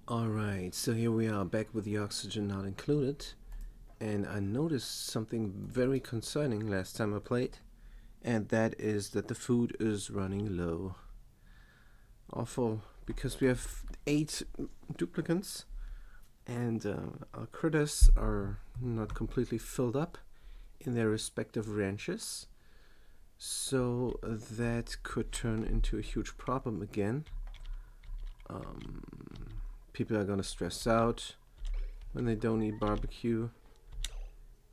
Alright, so here we are back with the oxygen not included, and I noticed something very concerning last time I played, and that is that the food is running low. Awful, because we have 8 duplicants, and our critters are not completely filled up in their respective ranches, so that could turn into a huge problem again. People are gonna stress out when they don't eat barbecue.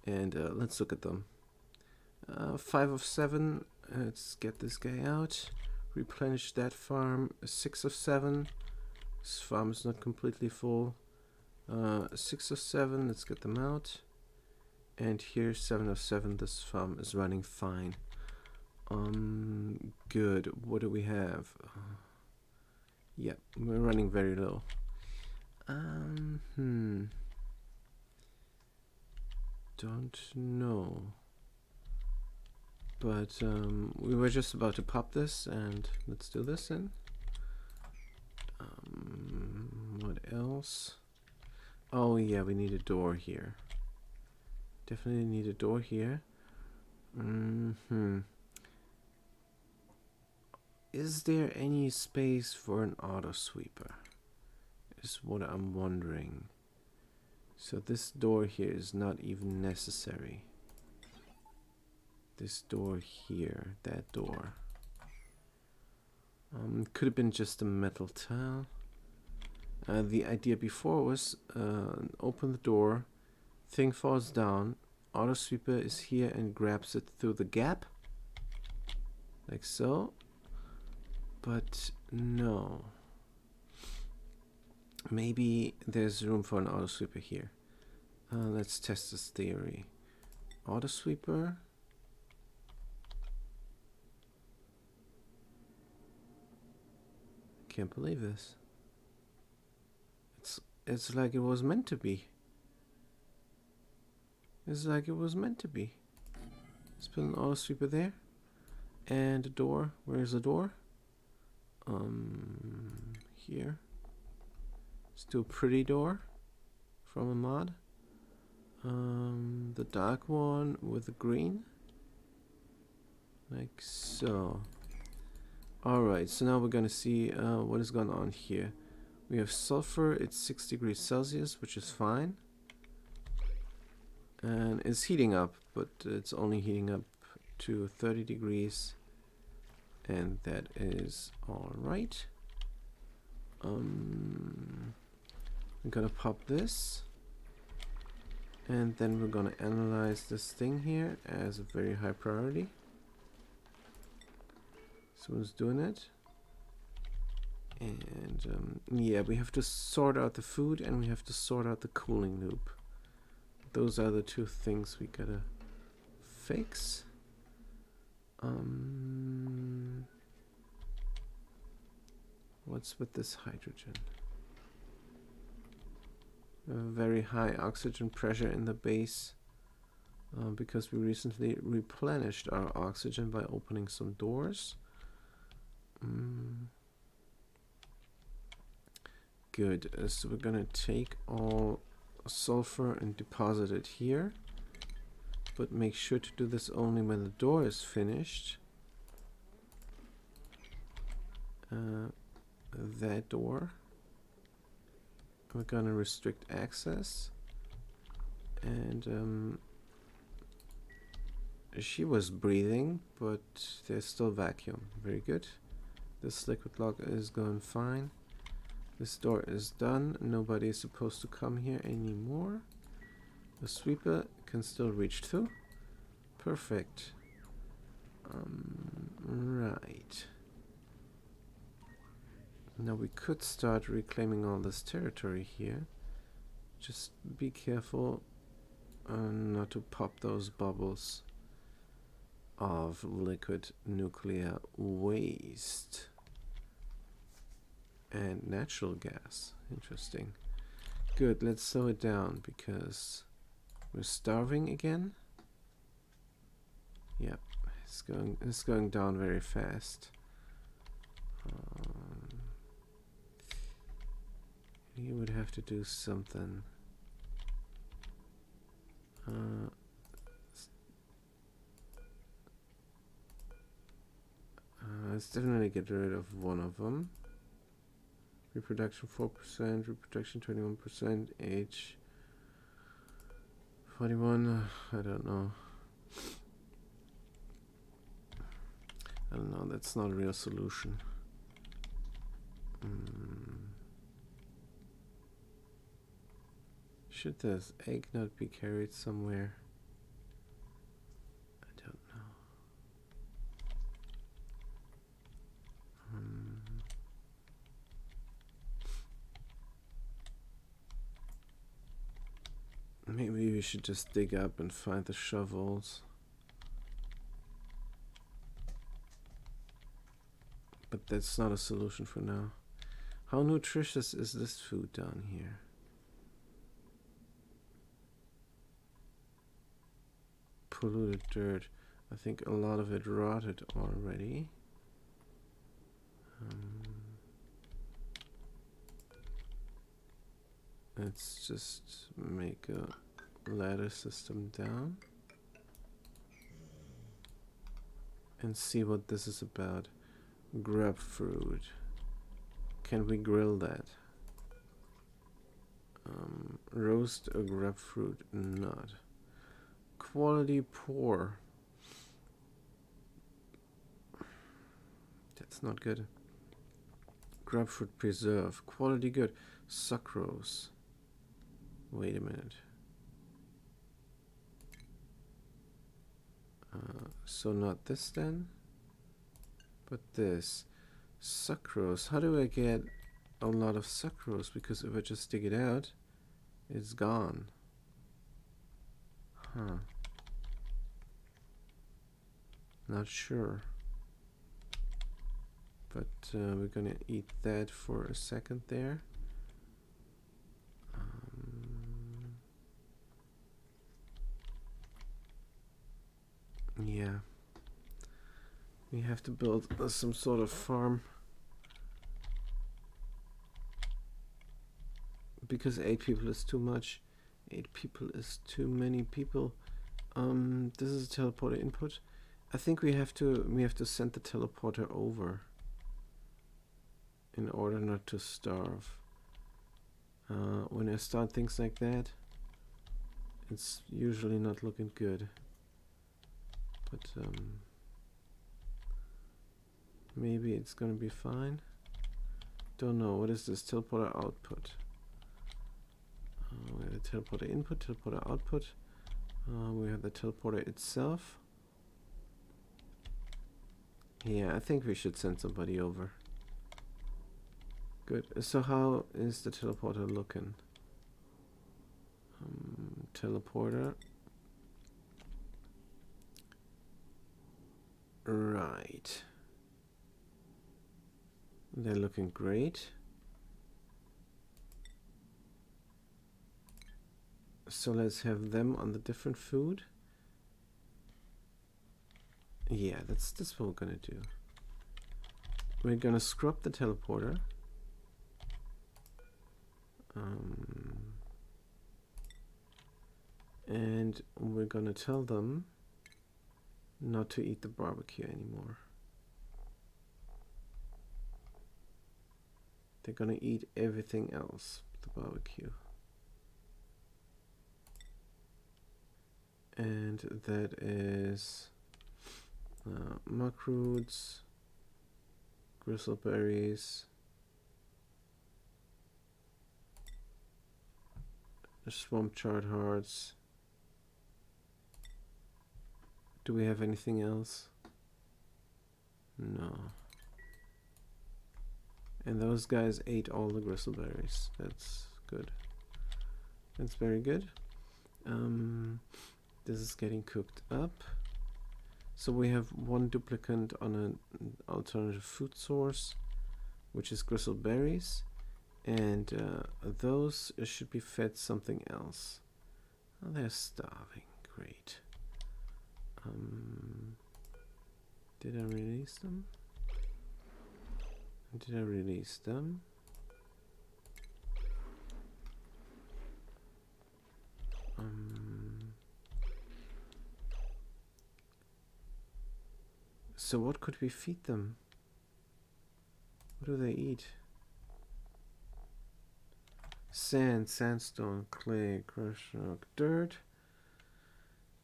And let's look at them. 5 of 7. Let's get this guy out. Replenish that farm. 6 of 7. This farm is not completely full. 6 of 7. Let's get them out. And here 7 of 7. This farm is running fine. Good. What do we have? Yeah, we're running very low. Don't know. But we were just about to pop this, and let's do this then. What else? Oh yeah, we need a door here. Definitely need a door here. Is there any space for an auto sweeper? Is what I'm wondering. So this door here is not even necessary. This door here, that door. Could have been just a metal tile. The idea before was open the door, thing falls down, auto sweeper is here and grabs it through the gap. Like so. But no. Maybe there's room for an auto sweeper here. Let's test this theory. Auto sweeper. Can't believe this. It's like it was meant to be. It's like it was meant to be. Let's put an auto sweeper there. And a door. Where's the door? Here. Still pretty door from a mod. The dark one with the green. Like so. Alright, so now we're gonna see what is going on here. We have sulfur, it's 6 degrees Celsius, which is fine. And it's heating up, but it's only heating up to 30 degrees. And that is alright. I'm gonna pop this. And then we're gonna analyze this thing here as a very high priority. Someone's doing it. And yeah, we have to sort out the food and we have to sort out the cooling loop. Those are the two things we gotta fix. What's with this hydrogen? A very high oxygen pressure in the base because we recently replenished our oxygen by opening some doors. Good. So we're gonna take all sulfur and deposit it here, but make sure to do this only when the door is finished. That door. We're gonna restrict access. And she was breathing, but there's still vacuum. Very good. This liquid lock is going fine. This door is done. Nobody is supposed to come here anymore. The sweeper can still reach through. Perfect. Right. Now we could start reclaiming all this territory here. Just be careful not to pop those bubbles of liquid nuclear waste. And natural gas. Interesting. Good, let's slow it down because we're starving again. Yep, it's going down very fast. He would have to do something. Let's definitely get rid of one of them. Reproduction 4%, reproduction 21%, age 41. I don't know. I don't know. That's not a real solution. Should this egg not be carried somewhere? I don't know. Maybe we should just dig up and find the shovels. But that's not a solution for now. How nutritious is this food down here? Polluted dirt. I think a lot of it rotted already. Let's just make a ladder system down and see what this is about. Grapefruit. Can we grill that? Roast a grapefruit nut. Quality poor. That's not good. Grapefruit preserve. Quality good. Sucrose. Wait a minute. So not this then, but this. Sucrose. How do I get a lot of sucrose? Because if I just dig it out, it's gone. Huh. Not sure. But we're gonna eat that for a second there. Yeah. We have to build some sort of farm. Because 8 people is too much. 8 people is too many people. This is a teleporter input. I think we have to send the teleporter over in order not to starve. When I start things like that, it's usually not looking good. But maybe it's gonna be fine. Don't know. What is this? Teleporter output. We have the teleporter input, teleporter output. We have the teleporter itself. Yeah, I think we should send somebody over. Good. So how is the teleporter looking? Teleporter. Right. They're looking great. So let's have them on the different food. Yeah, that's what we're gonna do. We're gonna scrub the teleporter. And we're gonna tell them not to eat the barbecue anymore. They're gonna eat everything else but the barbecue. And that is muck roots, gristleberries, swamp chard hearts. Do we have anything else? No. And those guys ate all the gristleberries. That's good. That's very good. This is getting cooked up. So we have one duplicant on an alternative food source, which is gristleberries, and those should be fed something else. Oh, they're starving. Great. Did I release them? Did I release them? So what could we feed them? What do they eat? Sand, sandstone, clay, crushed rock, dirt,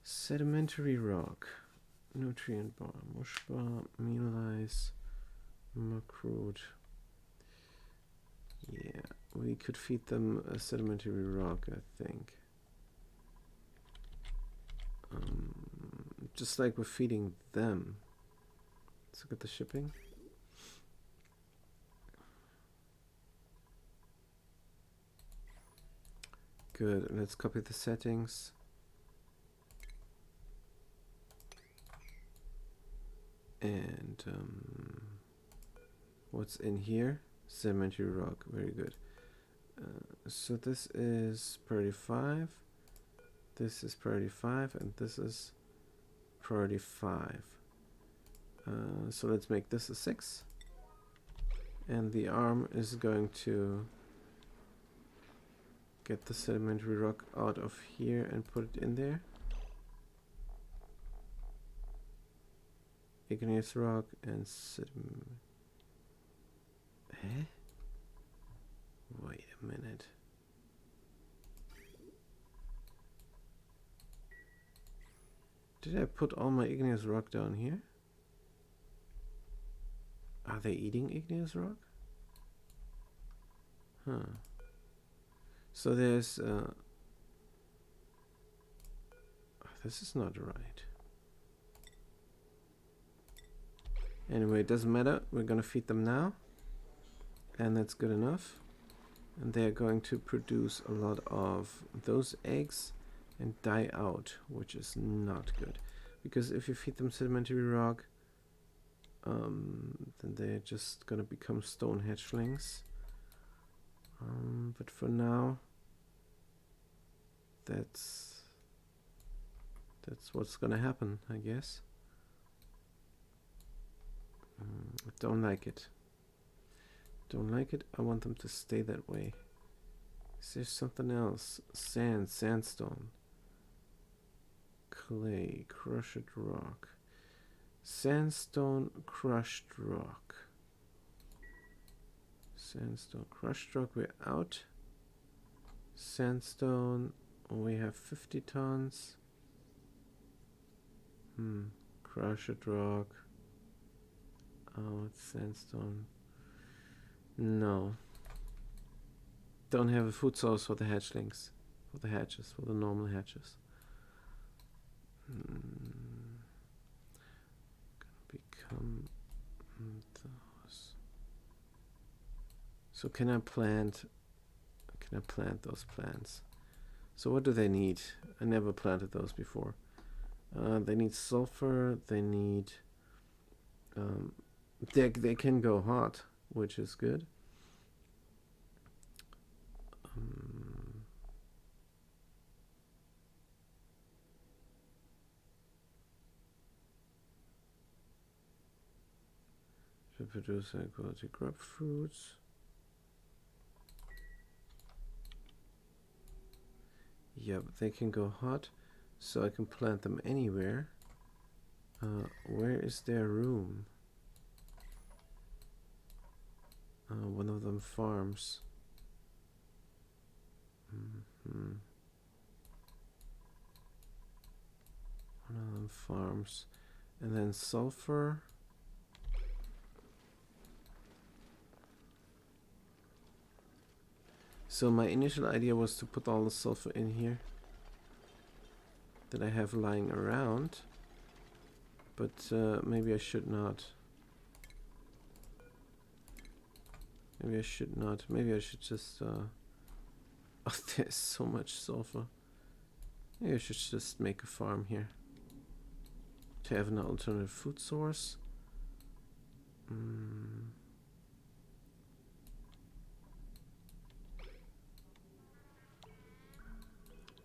sedimentary rock, nutrient bar, mush bar, meal ice, macroot. Yeah, we could feed them a sedimentary rock, I think. Just like we're feeding them. Let's look at the shipping. Good, let's copy the settings. And what's in here? Sedimentary rock, very good. So this is priority 5, this is priority 5, and this is priority 5. So let's make this a 6. And the arm is going to get the sedimentary rock out of here and put it in there. Igneous rock and wait a minute. Did I put all my igneous rock down here? Are they eating igneous rock? Huh. So there's this is not right. Anyway, it doesn't matter. We're gonna feed them now. And that's good enough. And they're going to produce a lot of those eggs and die out, which is not good. Because if you feed them sedimentary rock, then they're just gonna become stone hatchlings. But for now, that's what's gonna happen, I guess. I don't like it. Don't like it. I want them to stay that way. Is there something else? Sand, sandstone, clay, crushed rock. Sandstone, crushed rock. Sandstone, crushed rock, we're out. Sandstone, we have 50 tons. Crushed rock. Oh, it's sandstone. No. Don't have a food source for the hatchlings. For the hatches, for the normal hatches. Gonna become those. So can I plant those plants? So what do they need? I never planted those before. They need sulfur, they need they can go hot, which is good. To produce high quality crop fruits. Yeah, but they can go hot, so I can plant them anywhere. Where is their room? One of them farms. One of them farms. And then sulfur. So my initial idea was to put all the sulfur in here that I have lying around. But maybe I should not. Maybe I should not. Maybe I should just... oh, there's so much sulfur. Maybe I should just make a farm here. To have an alternative food source.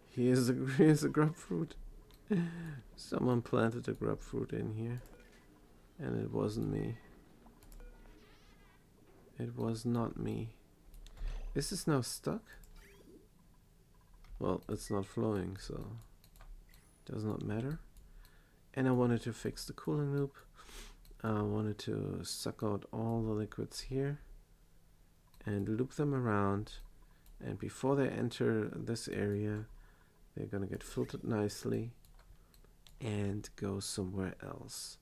Here's a grapefruit. Someone planted a grapefruit in here. And it wasn't me. It was not me. Is this now stuck? Well, it's not flowing, so it does not matter. And I wanted to fix the cooling loop. I wanted to suck out all the liquids here and loop them around. And before they enter this area, they're going to get filtered nicely and go somewhere else.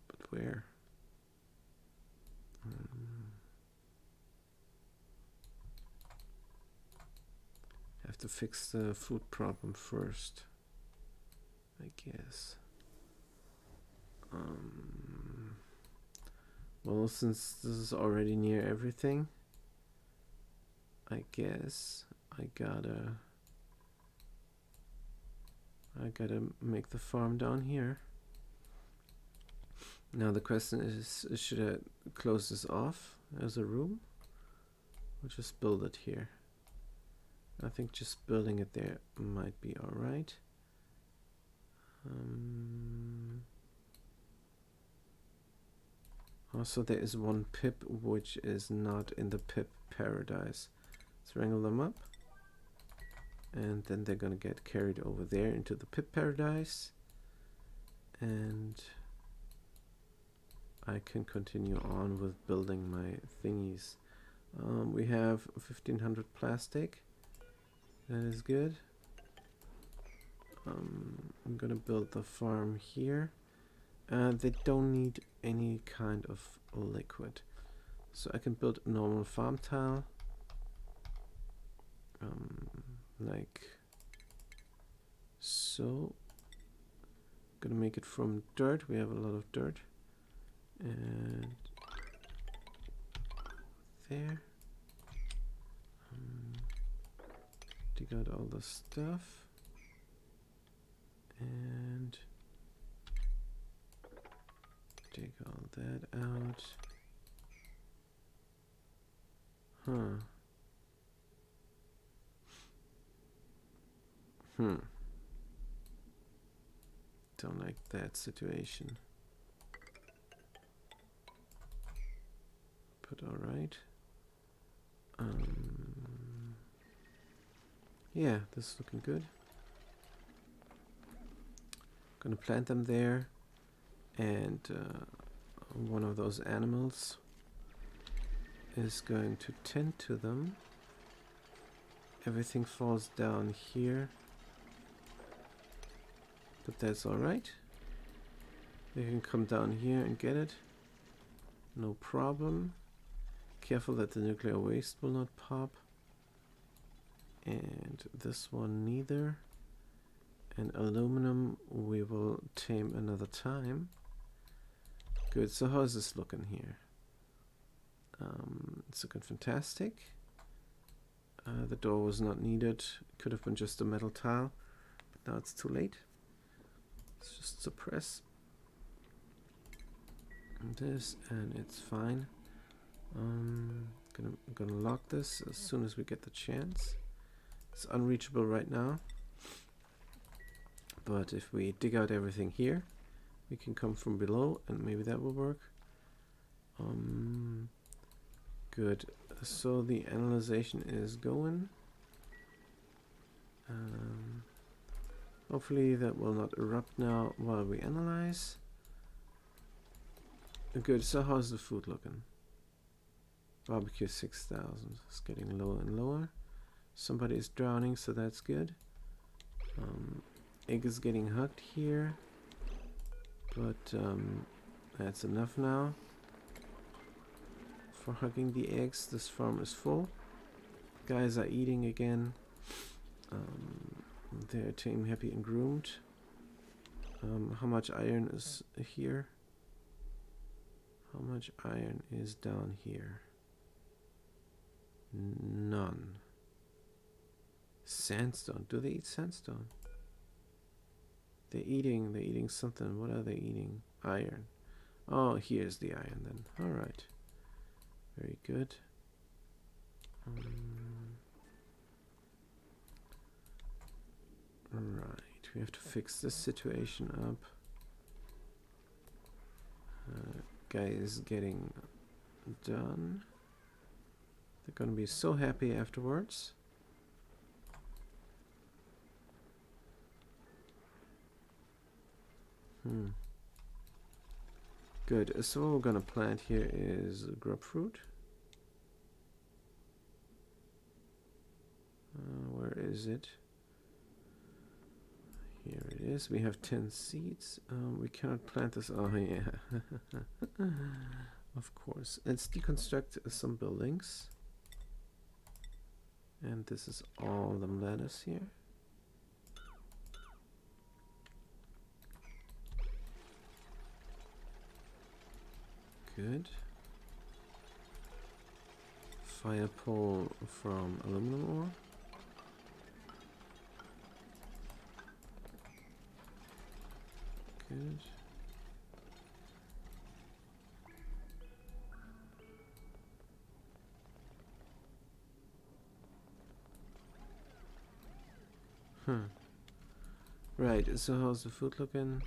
But where? Have to fix the food problem first, I guess. Well, since this is already near everything, I guess I gotta make the farm down here. Now the question is, should I close this off as a room or just build it here? I think just building it there might be alright. Also, there is one pip which is not in the pip paradise. Let's wrangle them up. And then they're gonna get carried over there into the pip paradise. And I can continue on with building my thingies. We have 1500 plastic. That is good. I'm gonna build the farm here. They don't need any kind of liquid, so I can build a normal farm tile, like so. Gonna make it from dirt. We have a lot of dirt, and there. Dig out all the stuff and take all that out. Don't like that situation. But alright. Yeah, this is looking good. Gonna plant them there, and one of those animals is going to tend to them. Everything falls down here, but that's alright. They can come down here and get it. No problem. Careful that the nuclear waste will not pop. And this one neither. And aluminum we will tame another time. Good, so how's this looking here? It's looking fantastic. The door was not needed. It could have been just a metal tile, but now it's too late. Let's just suppress this and it's fine. Gonna lock this as soon as we get the chance. It's unreachable right now, but if we dig out everything here, we can come from below and maybe that will work. Good, so the analyzation is going. Hopefully that will not erupt now while we analyze. Good, so how's the food looking? Barbecue 6000. It's getting lower and lower. Somebody is drowning, so that's good. Egg is getting hugged here, but that's enough now for hugging the eggs. This farm is full. Guys are eating again. They're tame, happy, and groomed. How much iron is here? How much iron is down here? None. Sandstone. Do they eat sandstone? They're eating something. What are they eating? Iron. Oh, here's the iron then. Alright. Very good. Right. We have to fix this situation up. Guy is getting done. They're gonna be so happy afterwards. Good. So what we're gonna plant here is grapefruit. Where is it? Here it is. We have 10 seeds. We cannot plant this. Oh yeah. Of course. Let's deconstruct some buildings. And this is all the lettuce here. Good. Fire pole from aluminum ore. Good. Right, so how's the food looking?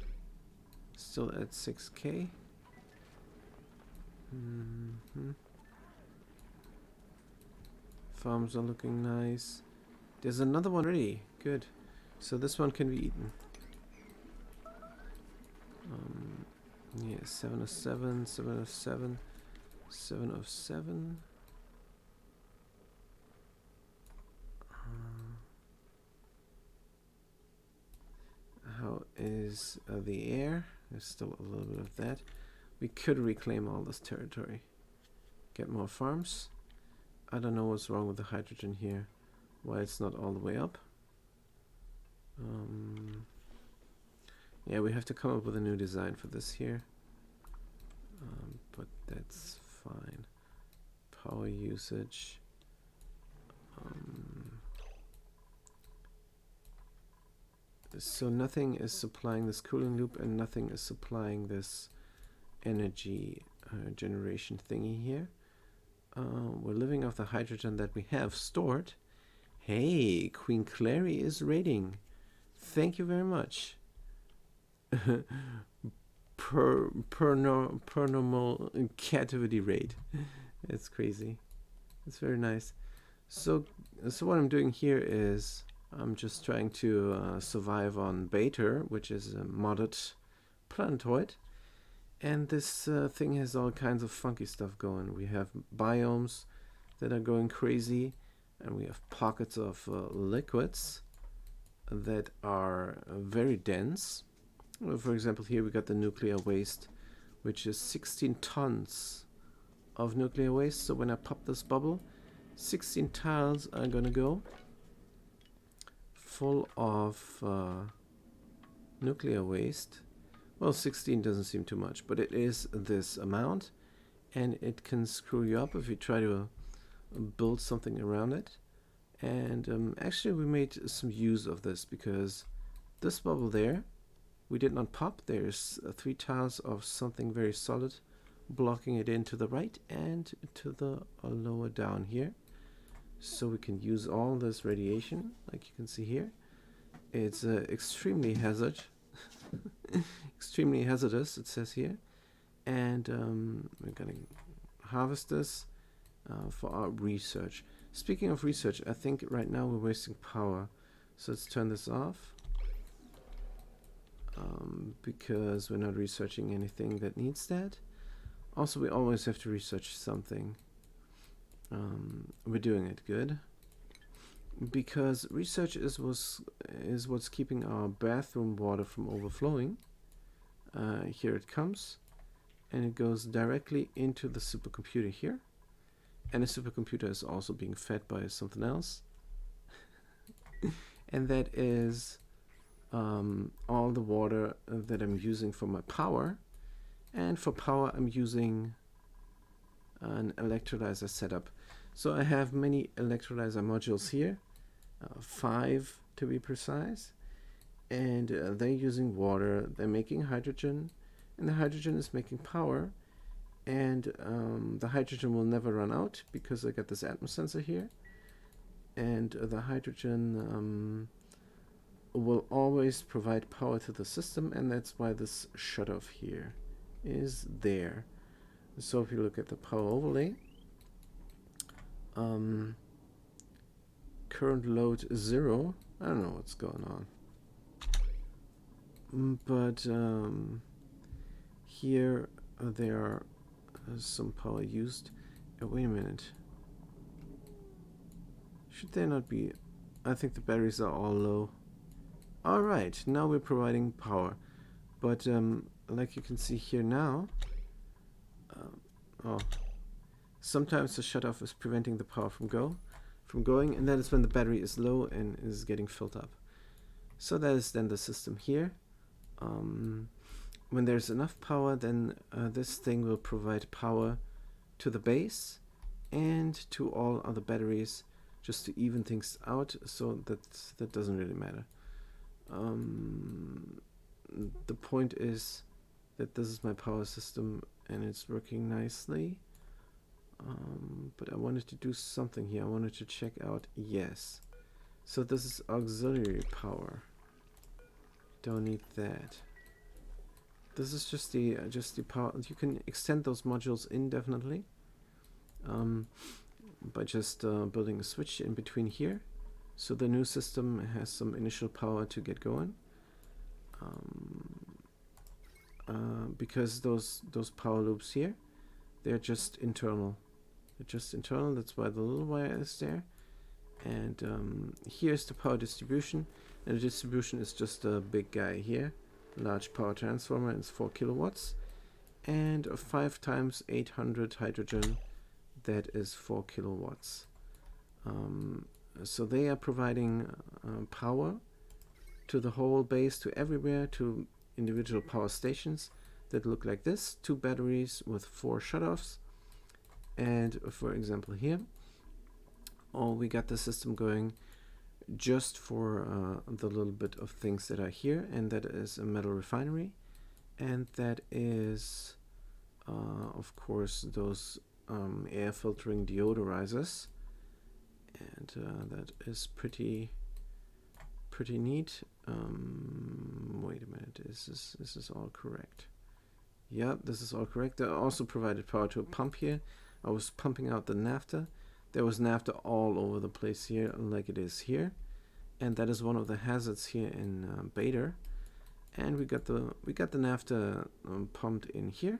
Still at 6k. Farms are looking nice. There's another one ready. Good. So this one can be eaten. Yeah, 7 of 7, 7 of 7, 7 of 7. How is the air? There's still a little bit of that. We could reclaim all this territory. Get more farms. I don't know what's wrong with the hydrogen here. Why it's not all the way up. Yeah, we have to come up with a new design for this here. But that's fine. Power usage. So nothing is supplying this cooling loop and nothing is supplying this energy generation thingy here. We're living off the hydrogen that we have stored. Hey, Queen Clary is raiding. Thank you very much. per normal captivity rate. It's crazy. It's very nice. So what I'm doing here is I'm just trying to survive on Bater, which is a modded planetoid. And this thing has all kinds of funky stuff going. We have biomes that are going crazy, and we have pockets of liquids that are very dense. For example, here we got the nuclear waste, which is 16 tons of nuclear waste. So when I pop this bubble, 16 tiles are gonna go full of nuclear waste. Well, 16 doesn't seem too much, but it is this amount, and it can screw you up if you try to build something around it. And actually we made some use of this, because this bubble there we did not pop. There's 3 tiles of something very solid blocking it in to the right and to the lower down here. So we can use all this radiation, like you can see here. It's extremely hazardous, it says here. And we're gonna harvest this for our research. Speaking of research, I think right now we're wasting power. So let's turn this off. Because we're not researching anything that needs that. Also, we always have to research something. We're doing it good. Because research is what's keeping our bathroom water from overflowing. Here it comes. And it goes directly into the supercomputer here. And the supercomputer is also being fed by something else. And that is all the water that I'm using for my power. And for power I'm using an electrolyzer setup. So I have many electrolyzer modules here, 5 to be precise, and they're using water, they're making hydrogen, and the hydrogen is making power, and the hydrogen will never run out because I got this atmos sensor here, and the hydrogen will always provide power to the system, and that's why this shut off here is there. So if you look at the power overlay, current load 0. I don't know what's going on. But here there are some power used. Wait a minute. Should there not be? I think the batteries are all low. Alright, now we're providing power. But like you can see here now, sometimes the shutoff is preventing the power from going, and that is when the battery is low and is getting filled up. So that is then the system here. When there's enough power, then this thing will provide power to the base and to all other batteries, just to even things out, so that doesn't really matter. The point is that this is my power system and it's working nicely. But I wanted to do something here. I wanted to check out, yes. So this is auxiliary power. Don't need that. This is just the power. You can extend those modules indefinitely by just building a switch in between here. So the new system has some initial power to get going. Because those power loops here, they're just internal. They're just internal. That's why the little wire is there. And here's the power distribution. And the distribution is just a big guy here. Large power transformer. It's 4 kilowatts. And a 5 times 800 hydrogen. That is 4 kilowatts. So they are providing power to the whole base, to everywhere, to individual power stations that look like this. 2 batteries with 4 shutoffs. And for example here, we got the system going just for the little bit of things that are here, and that is a metal refinery, and that is of course those air filtering deodorizers, and that is pretty neat. Wait a minute, is this all correct? Yeah, this is all correct. I also provided power to a pump here. I was pumping out the naphtha. There was naphtha all over the place here, like it is here, and that is one of the hazards here in Bader. And we got the naphtha pumped in here,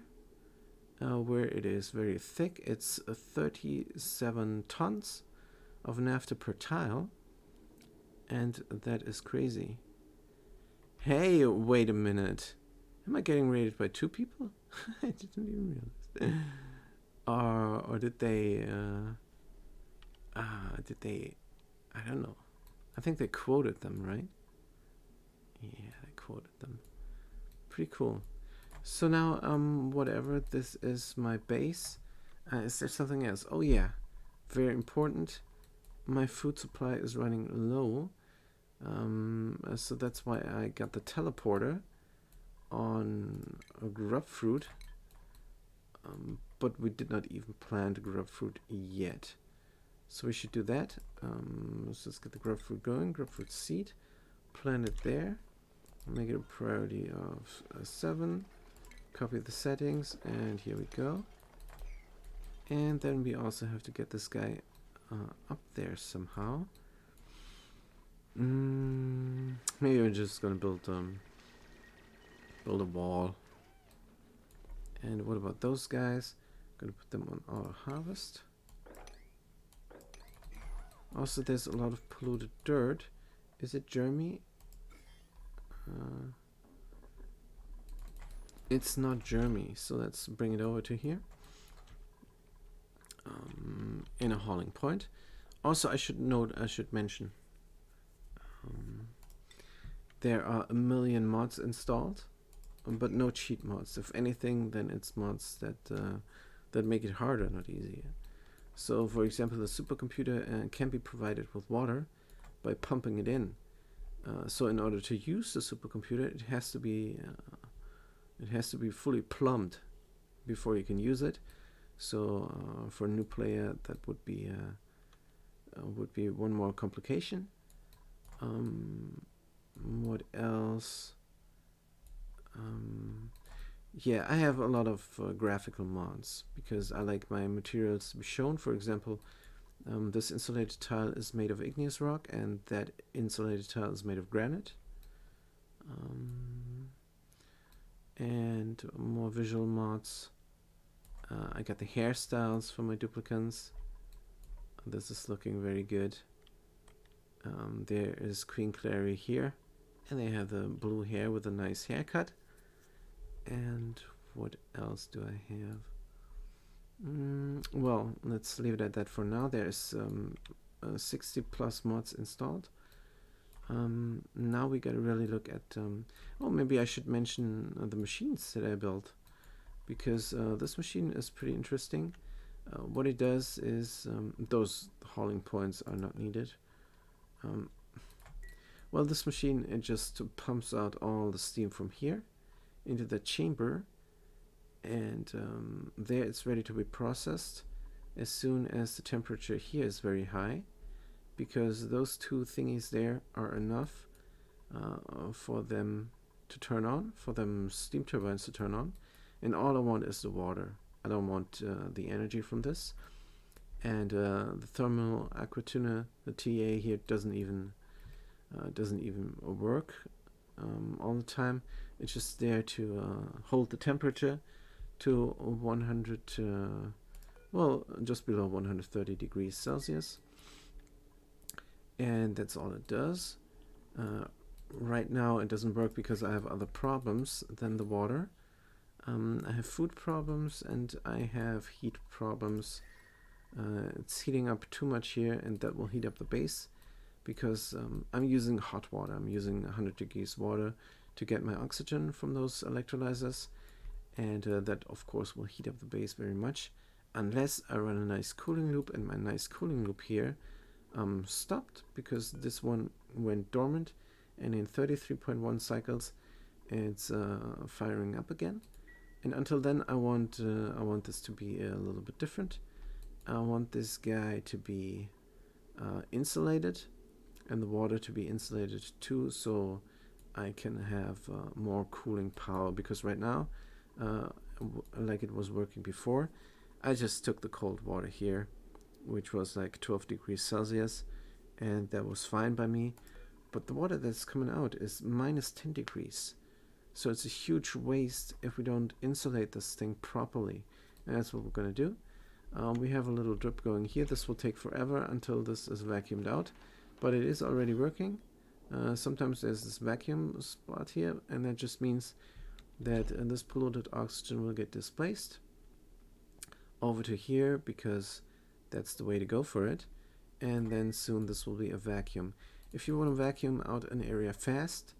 where it is very thick. It's 37 tons of naphtha per tile, and that is crazy. Hey, wait a minute. Am I getting rated by 2 people? I didn't even realize. Or did they, I don't know. I think they quoted them, right? Yeah, they quoted them. Pretty cool. So now, whatever, this is my base. Is there something else? Oh yeah, very important. My food supply is running low. So that's why I got the teleporter on a grub fruit. But we did not even plant grub fruit yet. So we should do that. Let's just get the grub fruit going. Grub fruit seed. Plant it there. Make it a priority of 7. Copy the settings, and here we go. And then we also have to get this guy up there somehow. Maybe we're just gonna build a wall. And what about those guys? Gonna put them on auto harvest. Also, there's a lot of polluted dirt. Is it Jeremy? It's not Jeremy, so let's bring it over to here. In a hauling point. Also, I should mention, there are 1 million mods installed, but no cheat mods. If anything, then it's mods that make it harder, not easier. So, for example, the supercomputer can be provided with water by pumping it in. So, in order to use the supercomputer, it has to be fully plumbed before you can use it. So, for a new player, that would be one more complication. What else? Yeah, I have a lot of graphical mods because I like my materials to be shown. For example, this insulated tile is made of igneous rock, and that insulated tile is made of granite. And more visual mods. I got the hairstyles for my duplicants. This is looking very good. There is Queen Clary here, and they have the blue hair with a nice haircut. And what else do I have? Well, let's leave it at that for now. There's 60 plus mods installed. Now we gotta really look at, oh, maybe I should mention the machines that I built, because this machine is pretty interesting. What it does is, those hauling points are not needed. Well, this machine, it just pumps out all the steam from here into the chamber, and there it's ready to be processed as soon as the temperature here is very high, because those two thingies there are enough for them to turn on, for them steam turbines to turn on, and all I want is the water. I don't want the energy from this. And the thermal aquatuner, the TA here, doesn't even work all the time. It's just there to hold the temperature to 100, well, just below 130 degrees Celsius, and that's all it does. Right now it doesn't work because I have other problems than the water. I have food problems and I have heat problems. It's heating up too much here, and that will heat up the base because I'm using hot water. I'm using 100 degrees water to get my oxygen from those electrolyzers, and that of course will heat up the base very much unless I run a nice cooling loop, and my nice cooling loop here stopped because this one went dormant, and in 33.1 cycles it's firing up again. And until then I want this to be a little bit different. I want this guy to be insulated, and the water to be insulated too, so I can have more cooling power, because right now, like it was working before, I just took the cold water here, which was like 12 degrees Celsius, and that was fine by me. But the water that's coming out is minus 10 degrees. So it's a huge waste if we don't insulate this thing properly. And that's what we're going to do. We have a little drip going here. This will take forever until this is vacuumed out, but it is already working. Sometimes there's this vacuum spot here, and that just means that this polluted oxygen will get displaced over to here, because that's the way to go for it. And then soon this will be a vacuum. If you want to vacuum out an area fast,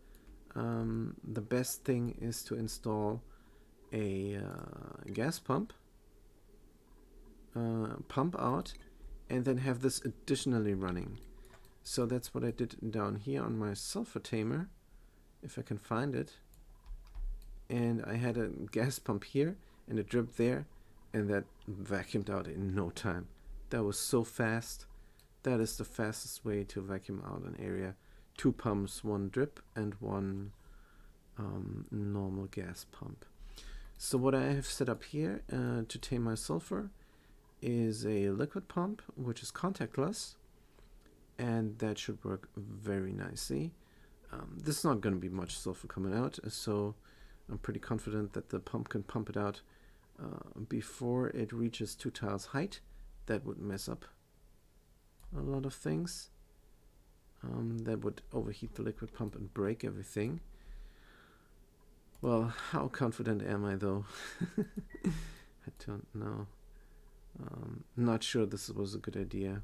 the best thing is to install a gas pump, pump out, and then have this additionally running. So that's what I did down here on my sulfur tamer, if I can find it. And I had a gas pump here and a drip there, and that vacuumed out in no time. That was so fast. That is the fastest way to vacuum out an area. 2 pumps, 1 drip and 1 normal gas pump. So what I have set up here to tame my sulfur is a liquid pump, which is contactless, and that should work very nicely. This is not going to be much sulfur coming out, so I'm pretty confident that the pump can pump it out before it reaches 2 tiles height. That would mess up a lot of things. That would overheat the liquid pump and break everything. Well, how confident am I though? I don't know. Not sure this was a good idea.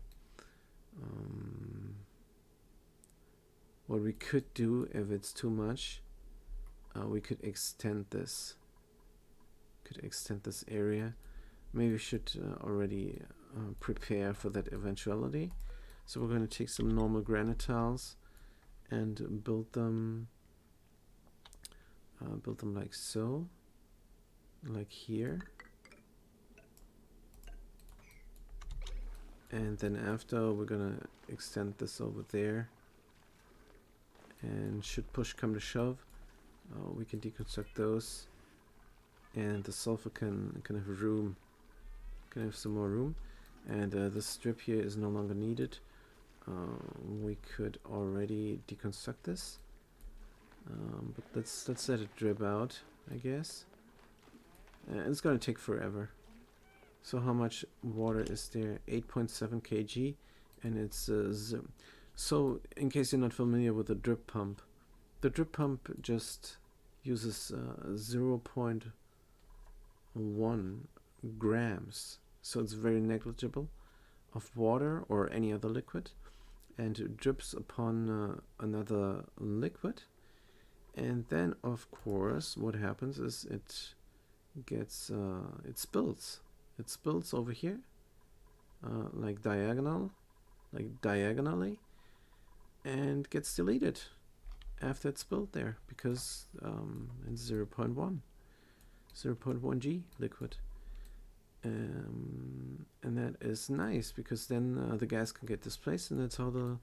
What we could do, if it's too much, we could extend this. Could extend this area. Maybe we should already prepare for that eventuality. So we're going to take some normal granite tiles and build them like so, like here. And then after, we're gonna extend this over there, and should push come to shove, we can deconstruct those and the sulfur can have room, can have some more room, and this strip here is no longer needed. We could already deconstruct this, but let's let it drip out, I guess. It's gonna take forever. So how much water is there? 8.7 kg, and it's so in case you're not familiar with the drip pump just uses 0.1 grams, so it's very negligible of water or any other liquid, and it drips upon another liquid, and then of course what happens is it gets it spills over here, like diagonally, and gets deleted after it's spilled there, because it's 0.1 G liquid. And that is nice, because then the gas can get displaced, and that's how the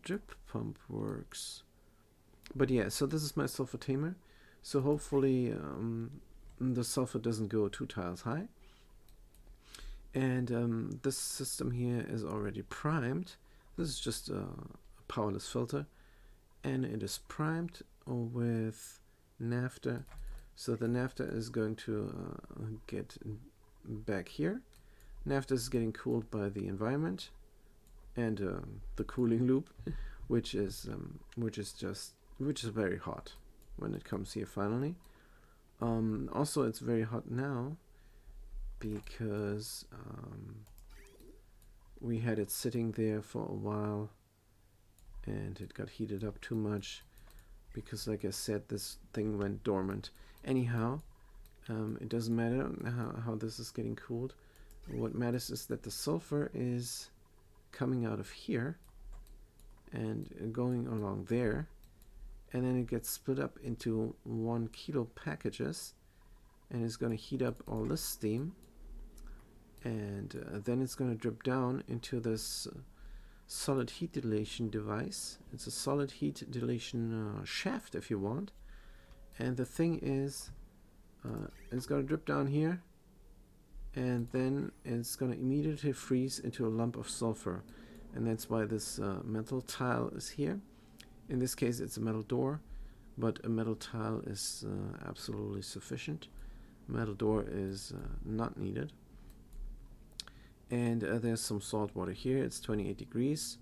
drip pump works. But yeah, so this is my sulfur tamer. So hopefully the sulfur doesn't go 2 tiles high. And this system here is already primed. This is just a powerless filter, and it is primed with naphtha. So the naphtha is going to get back here. Naphtha is getting cooled by the environment and the cooling loop, which is very hot when it comes here finally. Also, it's very hot now because we had it sitting there for a while, and it got heated up too much because, like I said, this thing went dormant. Anyhow, it doesn't matter how this is getting cooled. What matters is that the sulfur is coming out of here and going along there, and then it gets split up into 1 kilo packages, and it's going to heat up all this steam, and then it's going to drip down into this solid heat dilation device. It's a solid heat dilation shaft, if you want. And the thing is, it's going to drip down here, and then it's going to immediately freeze into a lump of sulfur. And that's why this metal tile is here. In this case, it's a metal door, but a metal tile is absolutely sufficient. Metal door is not needed. And there's some salt water here. It's 28 degrees.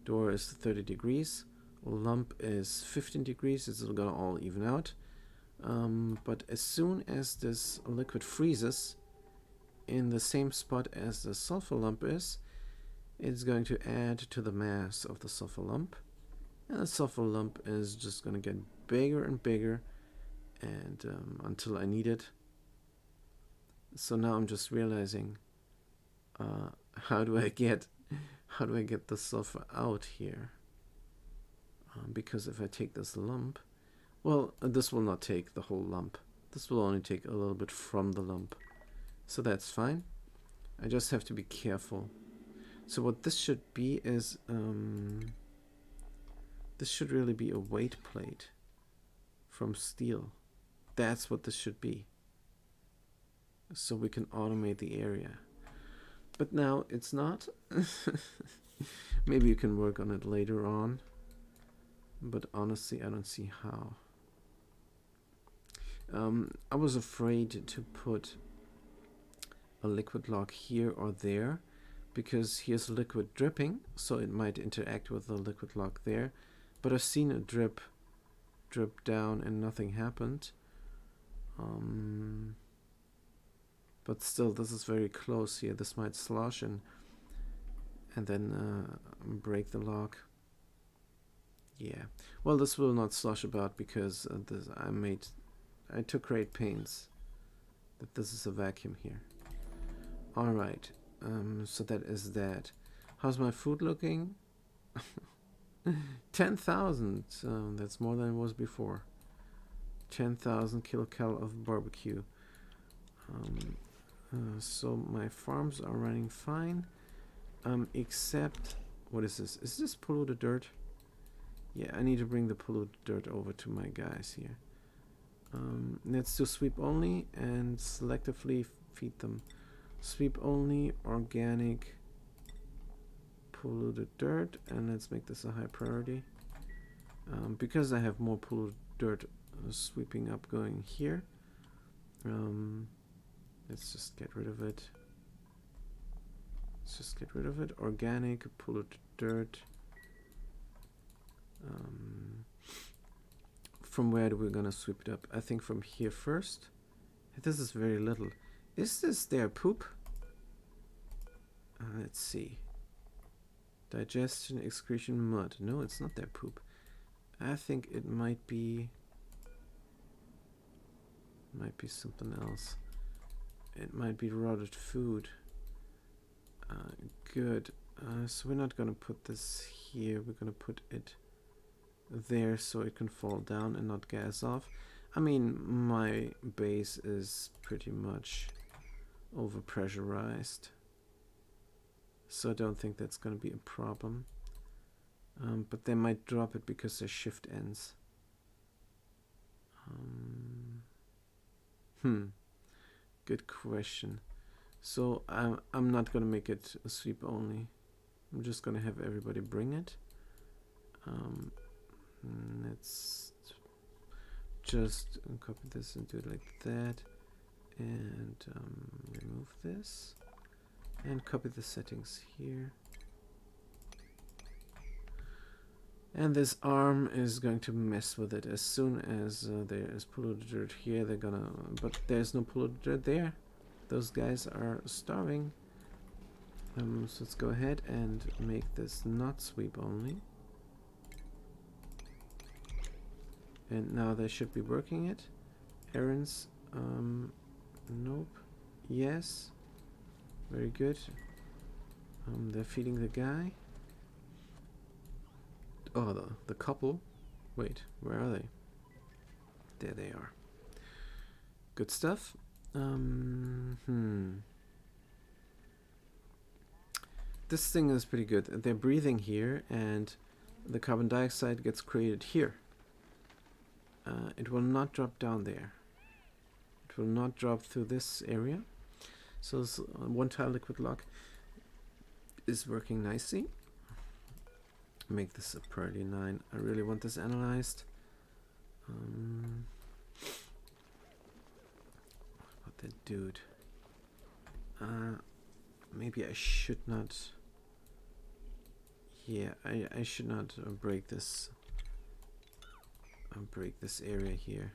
Door is 30 degrees. Lump is 15 degrees. It's going to all even out. But as soon as this liquid freezes in the same spot as the sulfur lump is, it's going to add to the mass of the sulfur lump. And the sulfur lump is just going to get bigger and bigger, and until I need it. So now I'm just realizing, how do I get the sulfur out here? Because if I take this lump, well, this will not take the whole lump. This will only take a little bit from the lump. So that's fine. I just have to be careful. So what this should be is, this should really be a weight plate from steel. That's what this should be. So we can automate the area. But now it's not. Maybe you can work on it later on. But honestly, I don't see how. I was afraid to put a liquid lock here or there, because here's liquid dripping, so it might interact with the liquid lock there. But I've seen a drip down and nothing happened. But still, this is very close here. This might slosh and then break the lock. Yeah. Well, this will not slosh about because I took great pains that this is a vacuum here. All right. So that is that. How's my food looking? 10,000. That's more than it was before. 10,000 kilocal of barbecue. So my farms are running fine, except, what is this? Is this polluted dirt? Yeah, I need to bring the polluted dirt over to my guys here. Let's do sweep only and selectively feed them. Sweep only, organic, polluted dirt, and let's make this a high priority. Because I have more polluted dirt sweeping up going here. Let's just get rid of it. Let's just get rid of it. Organic, polluted dirt. From where are we gonna sweep it up? I think from here first. This is very little. Is this their poop? Let's see. Digestion, excretion, mud. No, it's not their poop. I think it might be something else. It might be rotted food. Good. So we're not gonna put this here. We're gonna put it there so it can fall down and not gas off. I mean, my base is pretty much overpressurized, so I don't think that's gonna be a problem. But they might drop it because their shift ends. Good question. So I'm not gonna make it a sweep only. I'm just gonna have everybody bring it. Let's just copy this and do it like that, and remove this, and copy the settings here. And this arm is going to mess with it as soon as there is polluted dirt here. They're gonna, but there's no polluted dirt there. Those guys are starving. So let's go ahead and make this not sweep only. And now they should be working it. Errands, nope. Yes. Very good. They're feeding the guy. Oh, the couple. Wait, where are they? There they are. Good stuff. This thing is pretty good. They're breathing here, and the carbon dioxide gets created here. It will not drop down there. It will not drop through this area. So this one tile liquid lock is working nicely. Make this a priority 9. I really want this analyzed. What about that dude? Maybe I should not. Yeah, I should not break this. Break this area here.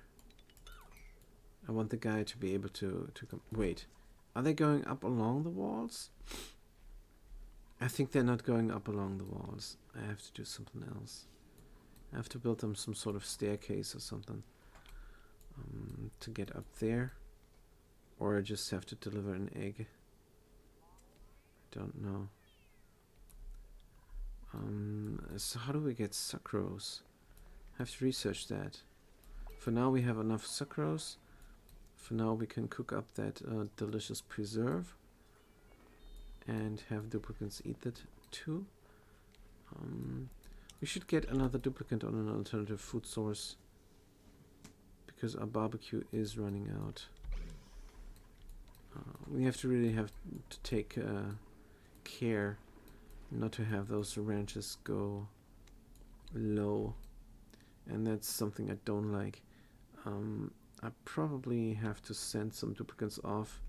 I want the guy to be able to come. Wait, are they going up along the walls? I think they're not going up along the walls. I have to do something else. I have to build them some sort of staircase or something to get up there, or I just have to deliver an egg. I don't know. So how do we get sucrose? I have to research that. For now we have enough sucrose. For now we can cook up that delicious preserve and have duplicants eat it too. We should get another duplicant on an alternative food source because our barbecue is running out. We have to really have to take care not to have those ranches go low, and that's something I don't like. I probably have to send some duplicants off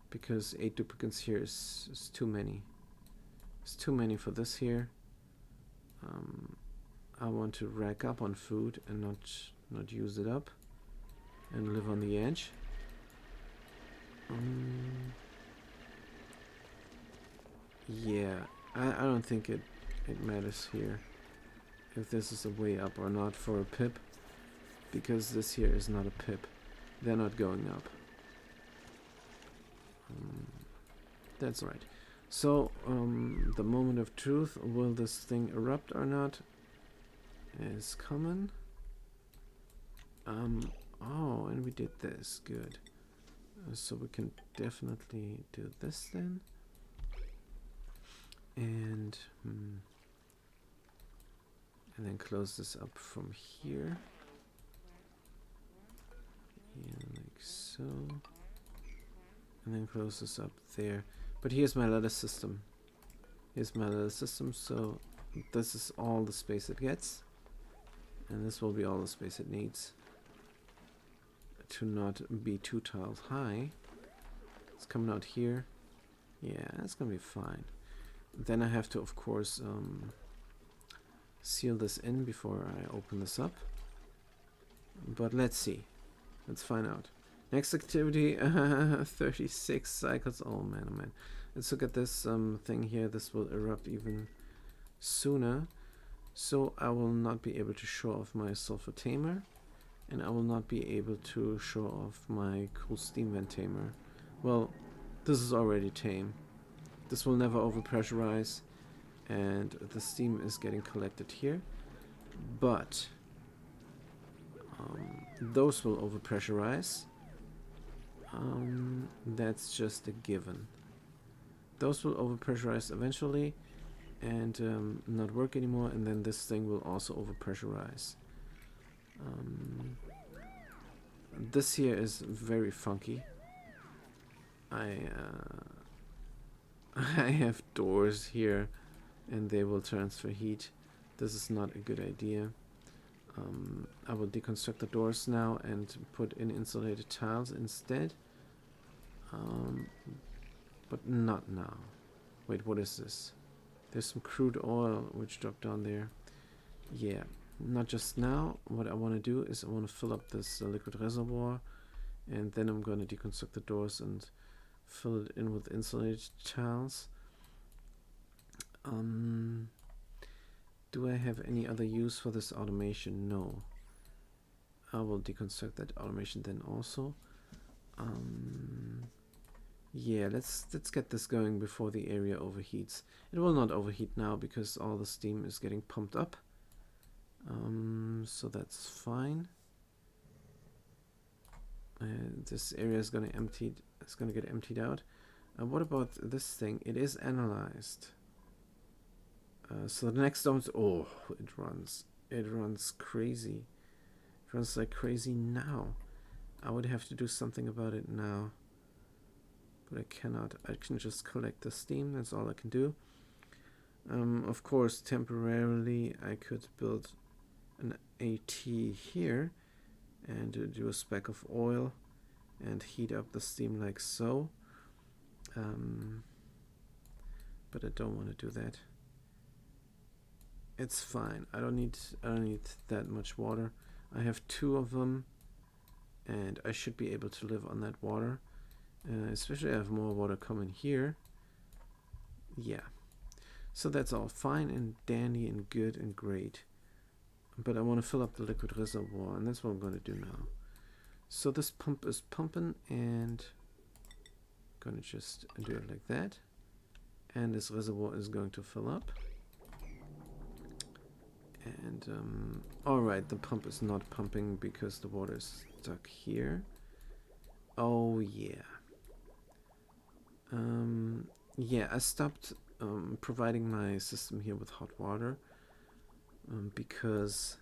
because 8 duplicants here is too many. It's too many for this here. I want to rack up on food and not use it up and live on the edge. Yeah, I don't think it matters here if this is a way up or not for a pip, because this here is not a pip. They're not going up. That's right. So the moment of truth, will this thing erupt or not, is coming. Oh, and we did this. Good. So we can definitely do this then. And then close this up from here. here like so, and then close this up there. But here's my ladder system. Here's my ladder system, so this is all the space it gets, and this will be all the space it needs to not be 2 tiles high. It's coming out here. Yeah, that's gonna be fine. Then I have to, of course, seal this in before I open this up. But let's see. Let's find out. Next activity, 36 cycles. Oh man, oh man. Let's look at this thing here. This will erupt even sooner. So I will not be able to show off my sulfur tamer. And I will not be able to show off my cool steam vent tamer. Well, this is already tame. This will never overpressurize. And the steam is getting collected here. But those will overpressurize. That's just a given. Those will overpressurize eventually and not work anymore, and then this thing will also overpressurize. This here is very funky. I have doors here and they will transfer heat. This is not a good idea. I will deconstruct the doors now and put in insulated tiles instead. But not now. Wait, what is this? There's some crude oil which dropped down there. Yeah, not just now. What I want to do is I want to fill up this liquid reservoir, and then I'm going to deconstruct the doors and fill it in with insulated tiles. Do I have any other use for this automation? No. I will deconstruct that automation then also. Yeah, let's get this going before the area overheats. It will not overheat now because all the steam is getting pumped up. So that's fine. This area is going to get emptied out. What about this thing? It is analyzed. So the next zone, oh, it runs crazy. It runs like crazy now. I would have to do something about it now, but I cannot. I can just collect the steam. That's all I can do. Of course, temporarily I could build an AT here and do a speck of oil and heat up the steam like so. But I don't want to do that. It's fine. I don't need that much water. I have 2 of them, and I should be able to live on that water. Especially I have more water coming here. Yeah. So that's all fine and dandy and good and great. But I want to fill up the liquid reservoir, and that's what I'm going to do now. So this pump is pumping, and I'm going to just do it like that. And this reservoir is going to fill up. And alright, the pump is not pumping because the water is stuck here. Oh yeah. Yeah, I stopped providing my system here with hot water because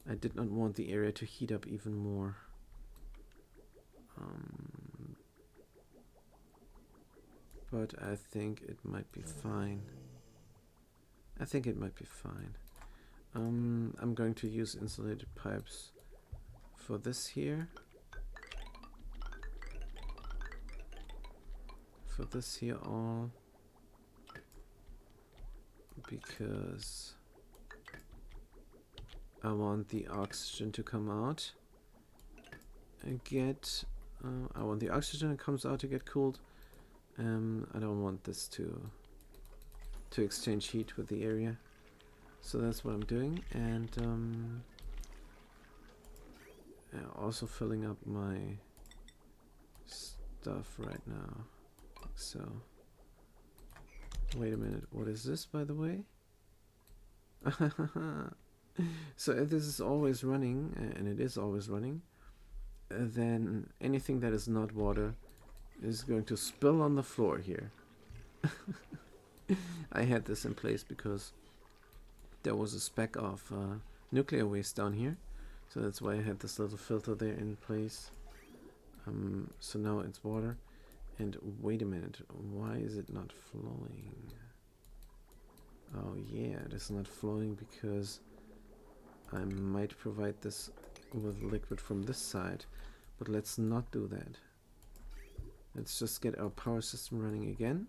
I did not want the area to heat up even more. But I think it might be fine. I think it might be fine. I'm going to use insulated pipes for this here. For this here all. Because I want the oxygen to come out and get... I want the oxygen that comes out to get cooled. I don't want this to exchange heat with the area. So that's what I'm doing, and also filling up my stuff right now, like so. Wait a minute, what is this, by the way? So if this is always running, and it is always running, then anything that is not water is going to spill on the floor here. I had this in place because there was a speck of nuclear waste down here, So that's why I had this little filter there in place. So now it's water. And wait a minute, why is it not flowing? Oh yeah, it is not flowing because I might provide this with liquid from this side. But let's not do that. Let's just get our power system running again.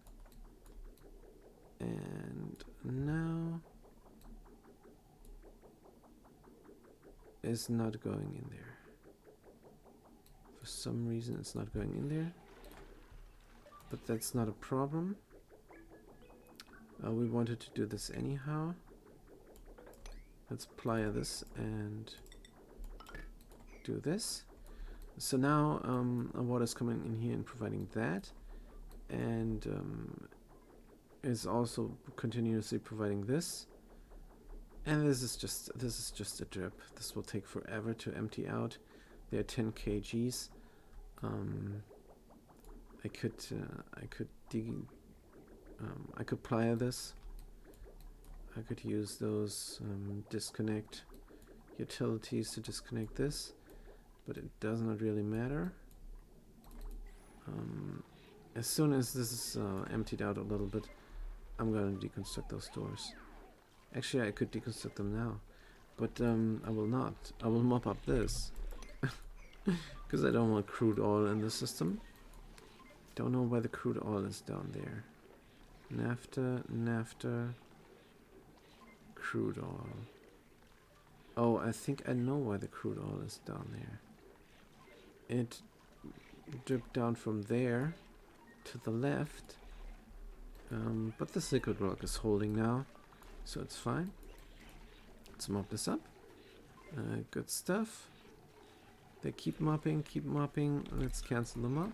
And now it's not going in there. For some reason it's not going in there. But that's not a problem. We wanted to do this anyhow. Let's apply this and do this. So now water is coming in here and providing that. And is also continuously providing this. And this is just a drip. This will take forever to empty out. They're 10 kgs. I could plier this. I could use those disconnect utilities to disconnect this, but it does not really matter. As soon as this is emptied out a little bit, I'm going to deconstruct those doors. Actually, I could deconstruct them now, but I will not. I will mop up this because I don't want crude oil in the system. Don't know why the crude oil is down there. Naphtha, crude oil. Oh, I think I know why the crude oil is down there. It dripped down from there to the left. But this liquid rock is holding now, so it's fine. Let's mop this up. Good stuff. They keep mopping, keep mopping. Let's cancel them up.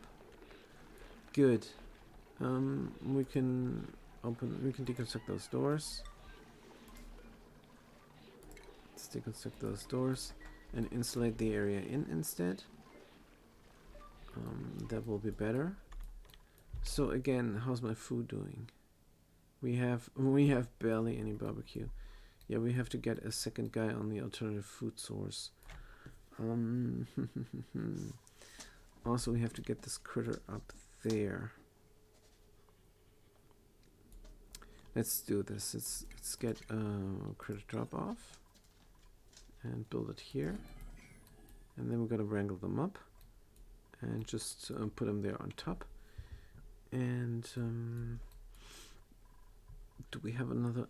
Good. We can deconstruct those doors. Let's deconstruct those doors and insulate the area in instead. That will be better. So again, how's my food doing? We have barely any barbecue. Yeah, we have to get a second guy on the alternative food source. Also, we have to get this critter up there. Let's do this. Let's get a critter drop off and build it here. And then we're gonna wrangle them up and just put them there on top. And do we have another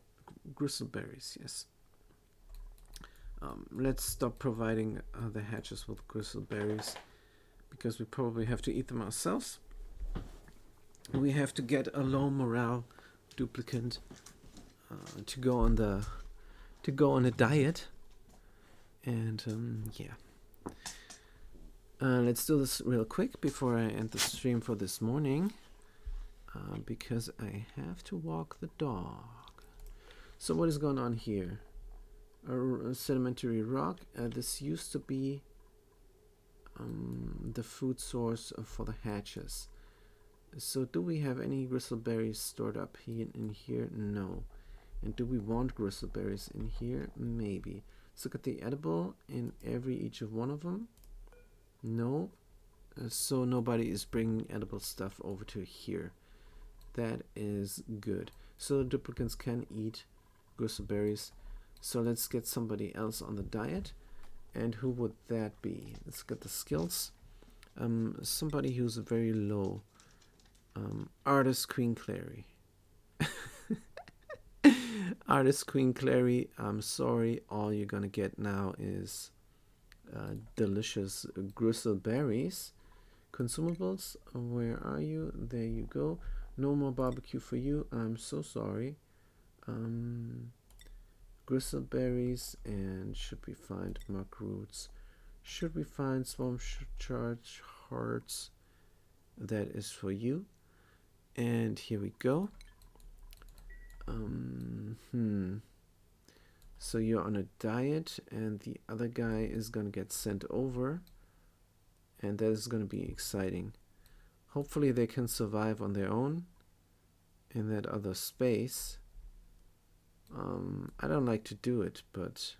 gristleberries? Yes. Let's stop providing the hatches with gristleberries because we probably have to eat them ourselves. We have to get a low morale duplicant to go on a diet, and yeah. Let's do this real quick before I end the stream for this morning, because I have to walk the dog. So what is going on here? A sedimentary rock. This used to be the food source for the hatches. So do we have any gristleberries stored up here in here? No. And do we want gristleberries in here? Maybe. Let's look at the edible in each of one of them. No. So nobody is bringing edible stuff over to here. That is good. So the duplicants can eat gristleberries. So let's get somebody else on the diet. And who would that be? Let's get the skills. Somebody who's very low. Artist Queen Clary. Artist Queen Clary, I'm sorry, all you're gonna get now is delicious gristleberries. Consumables, where are you? There you go. No more barbecue for you, I'm so sorry. Gristleberries, and should we find muck roots? Should we find swamp charge hearts? That is for you. And here we go. So you're on a diet, and the other guy is gonna get sent over, and that is gonna be exciting. Hopefully they can survive on their own in that other space. I don't like to do it, but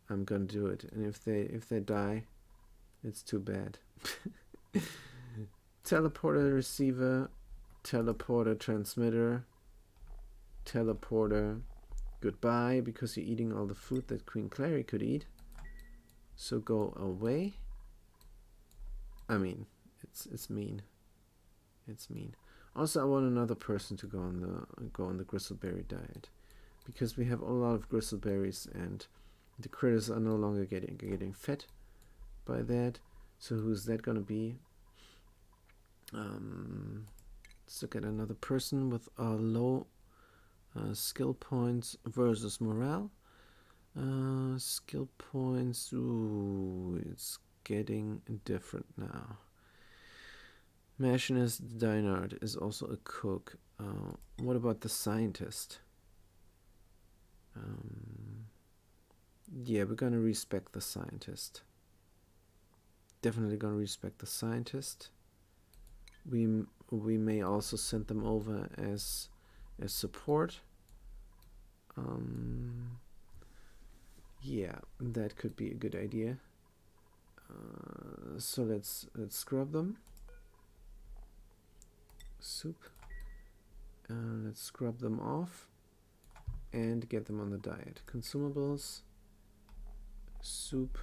I'm gonna do it. And if they die, it's too bad. Teleporter receiver, teleporter transmitter, teleporter goodbye, because you're eating all the food that Queen Clary could eat. So go away. I mean, it's mean. It's mean. Also, I want another person to go on the gristleberry diet, because we have a lot of gristleberries and the critters are no longer getting fed by that. So who's that gonna be? Let's look at another person with low skill points versus morale. Skill points. Ooh, it's getting different now. Machinist Dinard is also a cook. What about the scientist? Yeah, we're gonna respect the scientist. Definitely gonna respect the scientist. We may also send them over as support. Yeah, that could be a good idea. So let's scrub them. Soup. Let's scrub them off and get them on the diet. Consumables. Soup.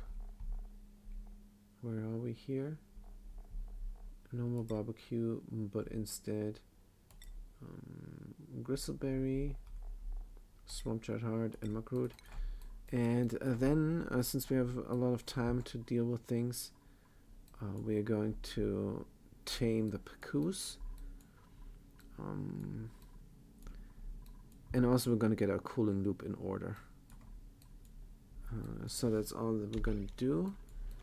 Where are we here? No more barbecue, but instead gristleberry, swamp chard heart, and muckroot. And then, since we have a lot of time to deal with things, we are going to tame the pacoose. And also we're going to get our cooling loop in order. So that's all that we're going to do.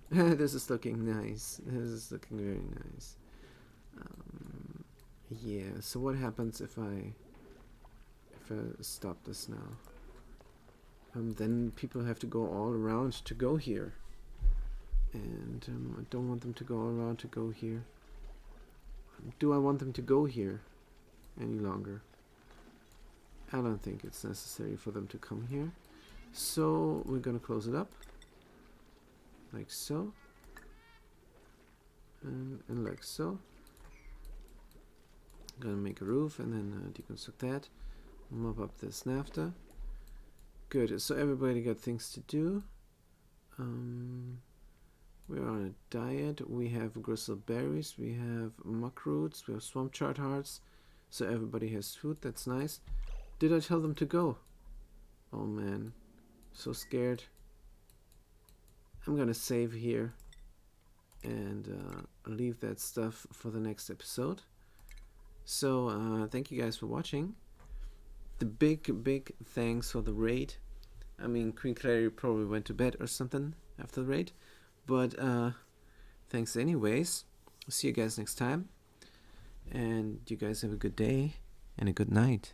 This is looking nice. This is looking very nice. Yeah, so what happens if I stop this now? Then people have to go all around to go here. And I don't want them to go all around to go here. Do I want them to go here any longer? I don't think it's necessary for them to come here. So we're gonna close it up. Like so. And like so. Gonna make a roof and then deconstruct that. Mop up this NAFTA. Good, so everybody got things to do. We're on a diet. We have gristleberries, we have muckroots, we have swamp chard hearts. So everybody has food, that's nice. Did I tell them to go? Oh man, so scared. I'm gonna save here and leave that stuff for the next episode. So thank you guys for watching. The big thanks for the raid. I mean, Queen Clary probably went to bed or something after the raid, but thanks anyways. See you guys next time, and you guys have a good day and a good night.